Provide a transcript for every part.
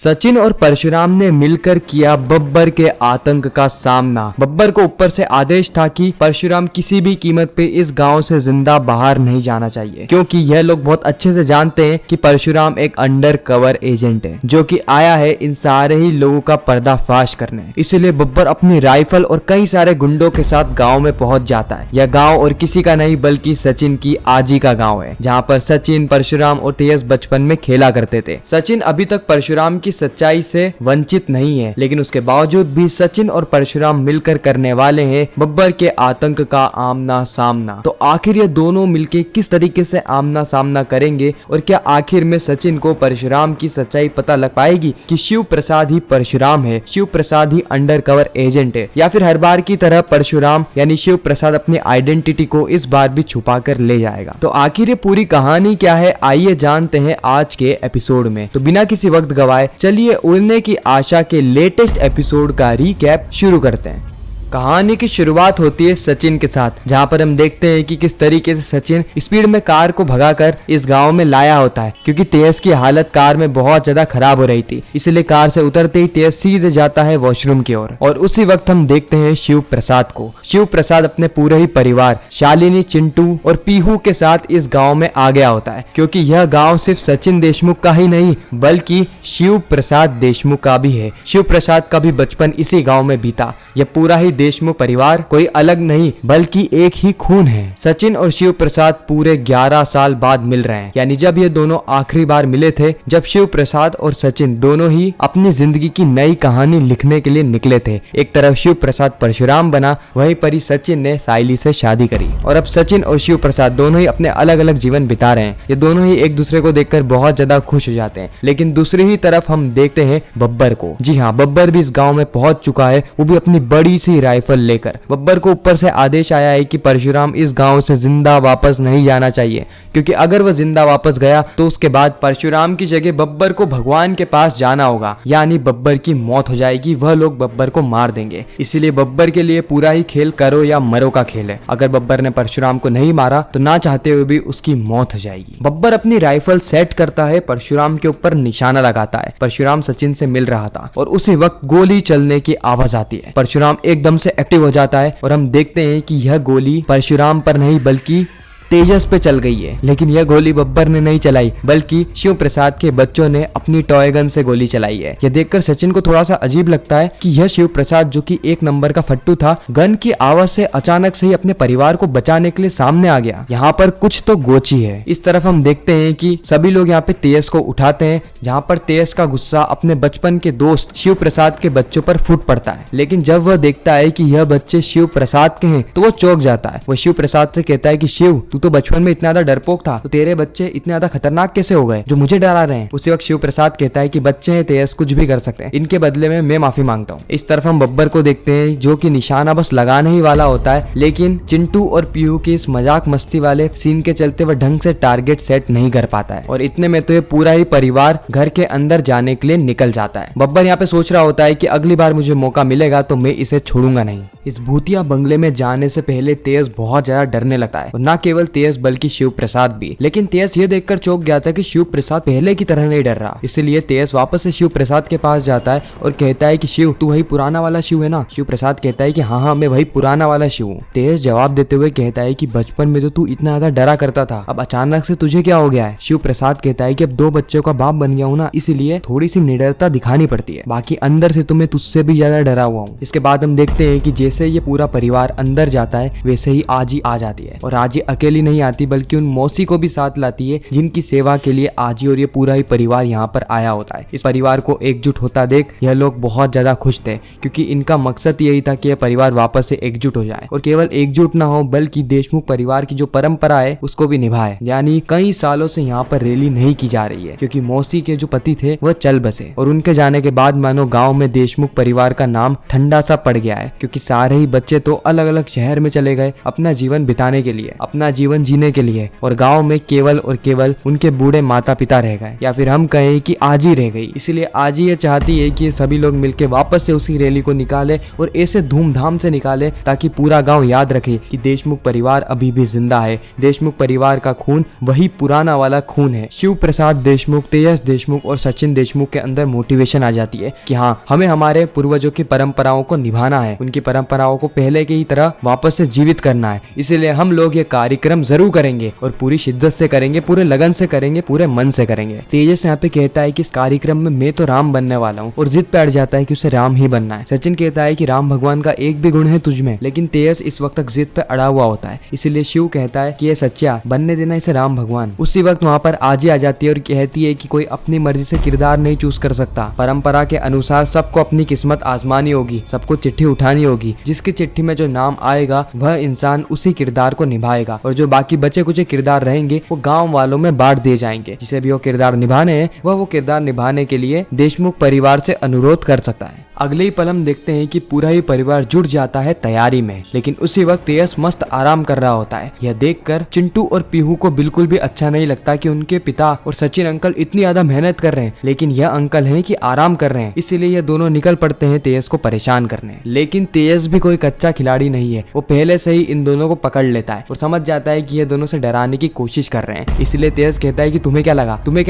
सचिन और परशुराम ने मिलकर किया बब्बर के आतंक का सामना। बब्बर को ऊपर से आदेश था कि परशुराम किसी भी कीमत पे इस गांव से जिंदा बाहर नहीं जाना चाहिए, क्योंकि यह लोग बहुत अच्छे से जानते हैं कि परशुराम एक अंडर कवर एजेंट है जो कि आया है इन सारे ही लोगों का पर्दाफाश करने। इसलिए बब्बर अपनी राइफल और कई सारे गुंडों के साथ गाँव में पहुंच जाता है। यह गाँव और किसी का नहीं बल्कि सचिन की आजी का गाँव है, जहाँ पर सचिन, परशुराम और तेज बचपन में खेला करते थे। सचिन अभी तक परशुराम की सच्चाई से वंचित नहीं है, लेकिन उसके बावजूद भी सचिन और परशुराम मिलकर करने वाले हैं बब्बर के आतंक का आमना सामना। तो आखिर ये दोनों मिलके किस तरीके से आमना सामना करेंगे और क्या आखिर में सचिन को परशुराम की सच्चाई पता लग पाएगी कि शिव प्रसाद ही परशुराम है, शिव प्रसाद ही अंडर कवर एजेंट है, या फिर हर बार की तरह परशुराम यानी शिव प्रसाद अपनी आइडेंटिटी को इस बार भी छुपा कर ले जाएगा। तो आखिर ये पूरी कहानी क्या है, आइए जानते हैं आज के एपिसोड में। तो बिना किसी वक्त गवाए चलिए उड़ने की आशा के लेटेस्ट एपिसोड का रीकैप शुरू करते हैं। कहानी की शुरुआत होती है सचिन के साथ, जहाँ पर हम देखते हैं कि किस तरीके से सचिन स्पीड में कार को भगाकर इस गांव में लाया होता है, क्योंकि तेज की हालत कार में बहुत ज्यादा खराब हो रही थी। इसलिए कार से उतरते ही तेज सीधे जाता है वॉशरूम की ओर। और उसी वक्त हम देखते हैं शिव प्रसाद को। शिव प्रसाद अपने पूरे ही परिवार शालिनी, चिंटू और पीहू के साथ इस गाँव में आ गया होता है, क्योंकि यह गाँव सिर्फ सचिन देशमुख का ही नहीं बल्कि शिव प्रसाद देशमुख का भी है। शिव प्रसाद का भी बचपन इसी गाँव में बीता। यह पूरा ही देशमुख परिवार कोई अलग नहीं बल्कि एक ही खून है। सचिन और शिव प्रसाद पूरे 11 साल बाद मिल रहे हैं, यानी जब ये दोनों आखिरी बार मिले थे, जब शिव प्रसाद और सचिन दोनों ही अपनी जिंदगी की नई कहानी लिखने के लिए निकले थे। एक तरफ शिव प्रसाद परशुराम बना, वहीं पर ही सचिन ने साइली से शादी करी और अब सचिन और शिव प्रसाद दोनों ही अपने अलग अलग जीवन बिता रहे हैं। ये दोनों ही एक दूसरे को देखकर बहुत ज्यादा खुश हो जाते हैं। लेकिन दूसरी ही तरफ हम देखते हैं बब्बर को। जी हाँ, बब्बर भी इस गाँव में पहुंच चुका है, वो भी अपनी बड़ी सी राइफल लेकर। बब्बर को ऊपर से आदेश आया है कि परशुराम इस गांव से जिंदा वापस नहीं जाना चाहिए, क्योंकि अगर वह जिंदा वापस गया तो उसके बाद परशुराम की जगह बब्बर को भगवान के पास जाना होगा, यानी बब्बर की मौत हो जाएगी, वह लोग बब्बर को मार देंगे। इसीलिए बब्बर के लिए पूरा ही खेल करो या मरो का खेल है। अगर बब्बर ने परशुराम को नहीं मारा तो ना चाहते हुए भी उसकी मौत हो जाएगी। बब्बर अपनी राइफल सेट करता है, परशुराम के ऊपर निशाना लगाता है। परशुराम सचिन से मिल रहा था और उसी वक्त गोली चलने की आवाज आती है। परशुराम एकदम से एक्टिव हो जाता है और हम देखते हैं कि यह गोली परशुराम पर नहीं बल्कि तेजस पे चल गई है। लेकिन यह गोली बब्बर ने नहीं चलाई बल्कि शिव प्रसाद के बच्चों ने अपनी टॉय गन से गोली चलाई है। यह देखकर सचिन को थोड़ा सा अजीब लगता है कि यह शिव प्रसाद जो कि एक नंबर का फट्टू था, गन की आवाज से अचानक से ही अपने परिवार को बचाने के लिए सामने आ गया। यहाँ पर कुछ तो गोची है। इस तरफ हम देखते हैं कि सभी लोग यहाँ पे तेज को उठाते हैं, जहाँ पर तेज का गुस्सा अपने बचपन के दोस्त शिव प्रसाद के बच्चों पर फूट पड़ता है। लेकिन जब वह देखता है कि यह बच्चे शिव प्रसाद के हैं तो वह चौंक जाता है। वह शिव प्रसाद से कहता है कि शिव, तू तो बचपन में इतना ज्यादा डरपोक था, तो तेरे बच्चे इतने ज्यादा खतरनाक कैसे हो गए जो मुझे डरा रहे हैं। उसी वक्त शिव प्रसाद कहता है कि बच्चे हैं तेज, कुछ भी कर सकते हैं, इनके बदले में मैं माफी मांगता हूँ। इस तरफ हम बब्बर को देखते हैं जो कि निशाना बस लगाने ही वाला होता है, लेकिन चिंटू और पीहू के इस मजाक मस्ती वाले सीन के चलते वह ढंग से टारगेट सेट नहीं कर पाता है और इतने में तो ये पूरा ही परिवार घर के अंदर जाने के लिए निकल जाता है। बब्बर यहाँ पे सोच रहा होता है कि अगली बार मुझे मौका मिलेगा तो मैं इसे छोड़ूंगा नहीं। इस भूतिया बंगले में जाने से पहले तेज बहुत ज्यादा डरने लगता है, और न केवल तेज बल्कि शिव प्रसाद भी। लेकिन तेज ये देखकर चौंक गया था कि शिव प्रसाद पहले की तरह नहीं डर रहा। इसलिए तेज वापस से शिव प्रसाद के पास जाता है और कहता है कि शिव, तू वही पुराना वाला शिव है ना? शिव प्रसाद कहता है कि हाँ, मैं वही पुराना वाला शिव हूँ। तेज जवाब देते हुए कहता है कि बचपन में तो तू इतना ज्यादा डरा करता था, अब अचानक से तुझे क्या हो गया है? शिव प्रसाद कहता है कि अब 2 बच्चों का बाप बन गया हूँ ना, इसलिए थोड़ी सी निडरता दिखानी पड़ती है, बाकी अंदर से तो मैं तुझसे भी ज्यादा डरा हुआ हूँ। इसके बाद हम देखते हैं कि जैसे ये पूरा परिवार अंदर जाता है वैसे ही आजी आ जाती है, और आजी अकेली नहीं आती बल्कि उन मौसी को भी साथ लाती है, जिनकी सेवा के लिए आजी और ये पूरा ही परिवार यहाँ पर आया होता है। इस परिवार को एकजुट होता देख यह लोग बहुत ज्यादा खुश थे, क्योंकि इनका मकसद यही था कि यह परिवार वापस से एकजुट हो जाए, और केवल एकजुट ना हो बल्कि देशमुख परिवार की जो परंपरा है उसको भी निभाए। यानी कई सालों से यहाँ पर रैली नहीं की जा रही है, क्योंकि मौसी के जो पति थे वह चल बसे, और उनके जाने के बाद मानो गाँव में देशमुख परिवार का नाम ठंडा सा पड़ गया है, क्योंकि सारे ही बच्चे तो अलग अलग शहर में चले गए अपना जीवन बिताने के लिए, अपना जीवन जीने के लिए, और गांव में केवल और केवल उनके बूढ़े माता पिता रह गए, या फिर हम कहें कि आजी रह गई। इसलिए आजी ये चाहती है कि ये सभी लोग मिलकर वापस से उसी रैली को निकाले और ऐसे धूमधाम से निकाले ताकि पूरा गांव याद रखे कि देशमुख परिवार अभी भी जिंदा है। देशमुख परिवार का खून वही पुराना वाला खून है। शिव प्रसाद देशमुख, तेजस देशमुख और सचिन देशमुख के अंदर मोटिवेशन आ जाती है कि हाँ, हमें हमारे पूर्वजों की परंपराओं को निभाना है, उनकी परंपराओं को पहले की ही तरह वापस से जीवित करना है। इसलिए हम लोग ये कार्यक्रम जरूर करेंगे और पूरी शिद्दत से करेंगे, पूरे लगन से करेंगे, पूरे मन से करेंगे। तेजस यहाँ पे कहता है कि इस कार्यक्रम में मैं तो राम बनने वाला हूँ और जिद पे अड़ जाता है कि उसे राम ही बनना है। सचिन कहता है कि राम भगवान का एक भी गुण है तुझमें, लेकिन तेजस इस वक्त तक जिद पे अड़ा हुआ होता है। इसीलिए शिव कहता है कि ये सच्चा, बनने देना इसे राम भगवान। उसी वक्त वहाँ पर आजी आ जाती है और कहती है कि कोई अपनी मर्जी से किरदार नहीं चूज कर सकता। परंपरा के अनुसार सबको अपनी किस्मत आजमानी होगी, सबको चिट्ठी उठानी होगी। जिसकी चिट्ठी में जो नाम आएगा वह इंसान उसी किरदार को निभाएगा, और जो बाकी बचे कुछ किरदार रहेंगे वो गाँव वालों में बांट दिए जाएंगे। जिसे भी वो किरदार निभाने हैं वह वो किरदार निभाने के लिए देशमुख परिवार से अनुरोध कर सकता है। अगले ही पल हम देखते हैं कि पूरा ही परिवार जुट जाता है तैयारी में, लेकिन उसी वक्त तेजस मस्त आराम कर रहा होता है। यह देखकर चिंटू और पीहू को बिल्कुल भी अच्छा नहीं लगता कि उनके पिता और सचिन अंकल इतनी ज्यादा मेहनत कर रहे हैं, लेकिन यह अंकल हैं कि आराम कर रहे हैं। इसीलिए ये दोनों निकल पड़ते हैं तेजस को परेशान करने। लेकिन तेजस भी कोई कच्चा खिलाड़ी नहीं है, वो पहले से ही इन दोनों को पकड़ लेता है और समझ जाता है कि ये दोनों से डराने की कोशिश कर रहे हैं। इसलिए तेजस कहता है कि तुम्हें क्या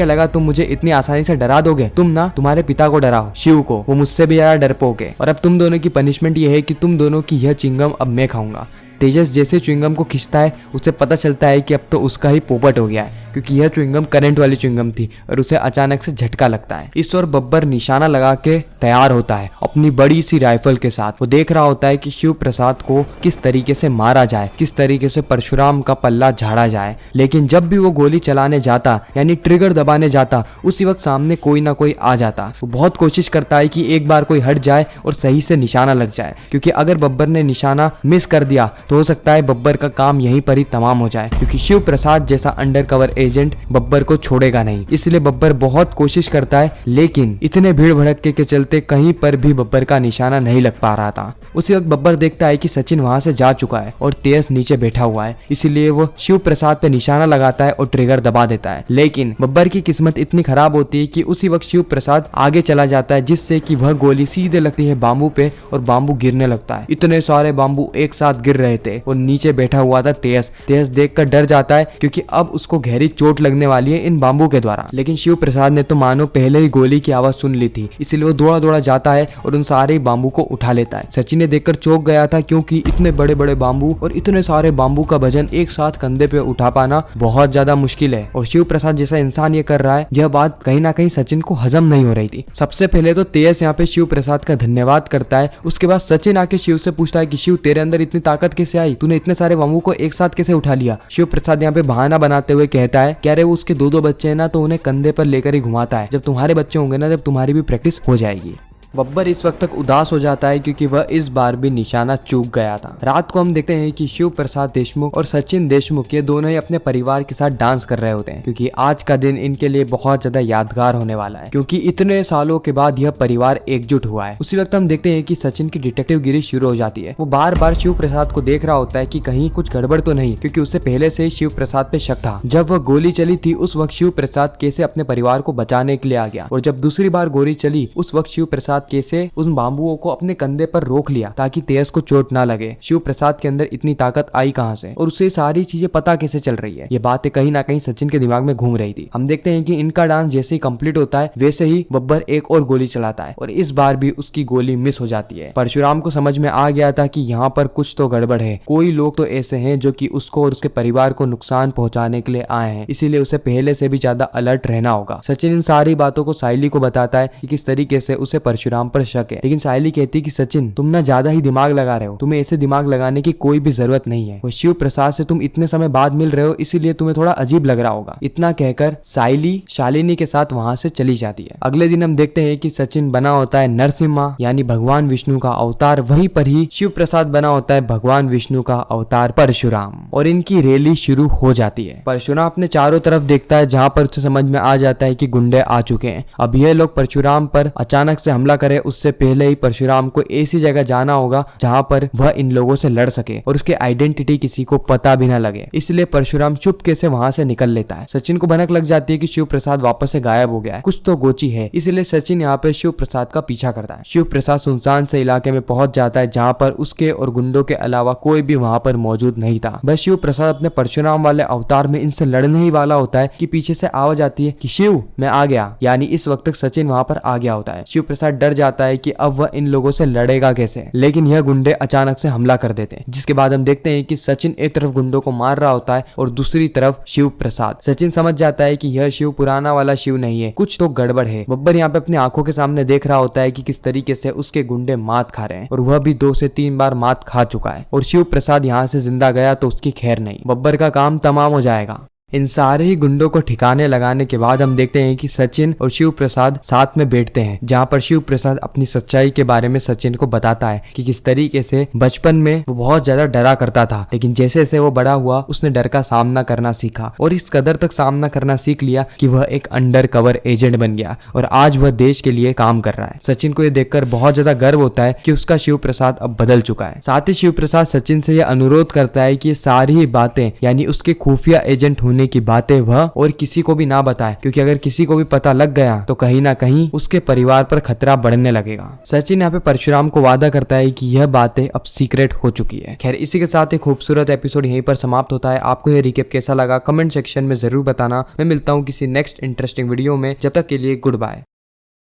लगा तुम मुझे इतनी आसानी से डरा दोगे? तुम ना तुम्हारे पिता को डराओ, शिव को, वो मुझसे भी ज्यादा डरपोक है, और अब तुम दोनों की पनिशमेंट ये है कि तुम दोनों की यह चिंगम अब मैं खाऊंगा। तेजस जैसे च्युइंगम को खींचता है उसे पता चलता है कि अब तो उसका ही पोपट हो गया है, क्योंकि यह च्युइंगम करंट वाली च्युइंगम थी और उसे अचानक से झटका लगता है। इस ओर बब्बर निशाना लगा के तैयार होता है अपनी बड़ी सी राइफल के साथ। वो देख रहा होता है कि शिव प्रसाद को किस तरीके से मारा जाए, किस तरीके से परशुराम का पल्ला झाड़ा जाए। लेकिन जब भी वो गोली चलाने जाता, यानी ट्रिगर दबाने जाता, उसी वक्त सामने कोई ना कोई आ जाता। वो बहुत कोशिश करता है कि एक बार कोई हट जाए और सही से निशाना लग जाए, क्योंकि अगर बब्बर ने निशाना मिस कर दिया तो हो सकता है बब्बर का काम यहीं पर ही तमाम हो जाए, क्योंकि शिव प्रसाद जैसा अंडर कवर एजेंट बब्बर को छोड़ेगा नहीं। इसलिए बब्बर बहुत कोशिश करता है, लेकिन इतने भीड़ भड़के के चलते कहीं पर भी बब्बर का निशाना नहीं लग पा रहा था। उसी वक्त बब्बर देखता है कि सचिन वहां से जा चुका है और तेज नीचे बैठा हुआ है। इसलिए वो शिव प्रसाद पे निशाना लगाता है और ट्रिगर दबा देता है। लेकिन बब्बर की किस्मत इतनी खराब होती है कि उसी वक्त शिव प्रसाद आगे चला जाता है, जिससे कि वह गोली सीधे लगती है बाम्बू पे और बाम्बू गिरने लगता है। इतने सारे बाम्बू एक साथ गिर रहे थे और नीचे बैठा हुआ था तेज। तेज देखकर डर जाता है, क्योंकि अब उसको गहरी चोट लगने वाली है इन बाम्बू के द्वारा। लेकिन शिव प्रसाद ने तो मानो पहले ही गोली की आवाज सुन ली थी, इसलिए वो दौड़ा दौड़ा जाता है और उन सारे बाम्बू को उठा लेता है। सचिन ने देखकर चौंक गया था, क्योंकि इतने बड़े बड़े बाम्बू और इतने सारे बाम्बू का वजन एक साथ कंधे पे उठा पाना बहुत ज्यादा मुश्किल है। और शिव प्रसाद जैसा इंसान ये कर रहा है, यह बात कहीं ना कहीं सचिन को हजम नहीं हो रही थी। सबसे पहले तो तेज यहाँ पे शिव प्रसाद का धन्यवाद करता है। उसके बाद सचिन आके शिव से पूछता है कि शिव, तेरे अंदर इतनी ताकत कैसे आई? तूने इतने सारे बाम्बू को एक साथ कैसे उठा लिया? शिव प्रसाद यहाँ पे बहाना बनाते हुए कहता है कि अरे वो उसके दो बच्चे हैं ना, तो उन्हें कंधे पर लेकर ही घुमाता है। जब तुम्हारे बच्चे होंगे ना, जब तुम्हारी भी प्रैक्टिस हो जाएगी। बब्बर इस वक्त तक उदास हो जाता है, क्योंकि वह इस बार भी निशाना चूक गया था। रात को हम देखते हैं कि शिव प्रसाद देशमुख और सचिन देशमुख ये दोनों ही अपने परिवार के साथ डांस कर रहे होते हैं, क्योंकि आज का दिन इनके लिए बहुत ज्यादा यादगार होने वाला है, क्योंकि इतने सालों के बाद यह परिवार एकजुट हुआ है। उसी वक्त हम देखते हैं कि सचिन की डिटेक्टिव गिरी शुरू हो जाती है। वो बार बार शिव प्रसाद को देख रहा होता है कि कहीं कुछ गड़बड़ तो नहीं, क्योंकि उसे पहले से ही शिव प्रसाद पे शक था। जब वह गोली चली थी उस वक्त शिव प्रसाद कैसे अपने परिवार को बचाने के लिए आ गया, और जब दूसरी बार गोली चली उस वक्त शिव प्रसाद कैसे उस बाम्बुओं को अपने कंधे पर रोक लिया ताकि तेज को चोट ना लगे। शिव प्रसाद के अंदर इतनी ताकत आई कहां से, और उसे सारी चीजें पता कैसे चल रही है? ये बातें कहीं ना कहीं सचिन के दिमाग में घूम रही थी। हम देखते हैं कि इनका डांस जैसे ही कंप्लीट होता है, वैसे ही बब्बर एक और गोली चलाता है और इस बार भी उसकी गोली मिस हो जाती है। परशुराम को समझ में आ गया था कि यहाँ पर कुछ तो गड़बड़ है। कोई लोग तो ऐसे हैं जो कि उसको और उसके परिवार को नुकसान पहुंचाने के लिए आए हैं, इसीलिए उसे पहले से भी ज्यादा अलर्ट रहना होगा। सचिन इन सारी बातों को साइली को बताता है कि किस तरीके से उसे परशुराम पर शक है, लेकिन साइली कहती है कि सचिन, तुम ना ज्यादा ही दिमाग लगा रहे हो, तुम्हें ऐसे दिमाग लगाने की कोई भी जरूरत नहीं है। वो शिव प्रसाद से तुम इतने समय बाद मिल रहे हो, इसीलिए तुम्हें थोड़ा अजीब लग रहा होगा। इतना कहकर साइली शालिनी के साथ वहां से चली जाती है। अगले दिन हम देखते हैं कि सचिन बना होता है नरसिम्हा यानी भगवान विष्णु का अवतार, वहीं पर ही शिव प्रसाद बना होता है भगवान विष्णु का अवतार परशुराम, और इनकी रैली शुरू हो जाती है। परशुराम अपने चारों तरफ देखता है, जहाँ पर उसे समझ में आ जाता है कि गुंडे आ चुके हैं। अब ये लोग परशुराम पर अचानक से हमला करे उससे पहले ही परशुराम को ऐसी जगह जाना होगा जहाँ पर वह इन लोगों से लड़ सके और उसकी आइडेंटिटी किसी को पता भी ना लगे। इसलिए परशुराम चुपके से वहां से निकल लेता है। सचिन को भनक लग जाती है कि शिव प्रसाद वापस से गायब हो गया है, कुछ तो गोची है। इसलिए सचिन यहाँ पे शिव प्रसाद का पीछा करता है। शिव प्रसाद सुनसान से इलाके में पहुंच जाता है जहाँ पर उसके और गुंडों के अलावा कोई भी वहां पर मौजूद नहीं था। बस शिव प्रसाद अपने परशुराम वाले अवतार में इनसे लड़ने ही वाला होता है कि पीछे से आवाज आती है कि शिव मैं आ गया। यानी इस वक्त तक सचिन वहां पर आ गया होता है। शिव प्रसाद डर जाता है कि अब वह इन लोगों से लड़ेगा कैसे, लेकिन यह गुंडे अचानक से हमला कर देते हैं, जिसके बाद हम देखते हैं कि सचिन एक तरफ गुंडों को मार रहा होता है और दूसरी तरफ शिव प्रसाद। सचिन समझ जाता है कि यह शिव पुराना वाला शिव नहीं है, कुछ तो गड़बड़ है। बब्बर यहाँ पे अपनी आंखों के सामने देख रहा होता है कि किस तरीके से उसके गुंडे मात खा रहे हैं और वह भी 2 से 3 बार मात खा चुका है और शिव प्रसाद यहाँ से जिंदा गया तो उसकी खैर नहीं, बब्बर का काम तमाम हो जाएगा। इन सारे ही गुंडों को ठिकाने लगाने के बाद हम देखते हैं कि सचिन और शिव प्रसाद साथ में बैठते हैं, जहां पर शिव प्रसाद अपनी सच्चाई के बारे में सचिन को बताता है कि किस तरीके से बचपन में वो बहुत ज्यादा डरा करता था, लेकिन जैसे जैसे वो बड़ा हुआ उसने डर का सामना करना सीखा और इस कदर तक सामना करना सीख लिया कि वह एक अंडर कवर एजेंट बन गया और आज वह देश के लिए काम कर रहा है। सचिन को ये देखकर बहुत ज्यादा गर्व होता है कि उसका शिव प्रसाद अब बदल चुका है। साथ ही शिव प्रसाद सचिन से यह अनुरोध करता है कि ये सारी ही बातें यानी उसके खुफिया एजेंट होने की बातें वह और किसी को भी ना बताए, क्योंकि अगर किसी को भी पता लग गया तो कहीं ना कहीं उसके परिवार पर खतरा बढ़ने लगेगा। सचिन यहाँ पे परशुराम को वादा करता है कि यह बातें अब सीक्रेट हो चुकी है। खैर इसी के साथ एक खूबसूरत एपिसोड यहीं पर समाप्त होता है। आपको यह रिकेप कैसा लगा कमेंट सेक्शन में जरूर बताना। मैं मिलता हूँ किसी नेक्स्ट इंटरेस्टिंग वीडियो में, जब तक के लिए गुड बाय।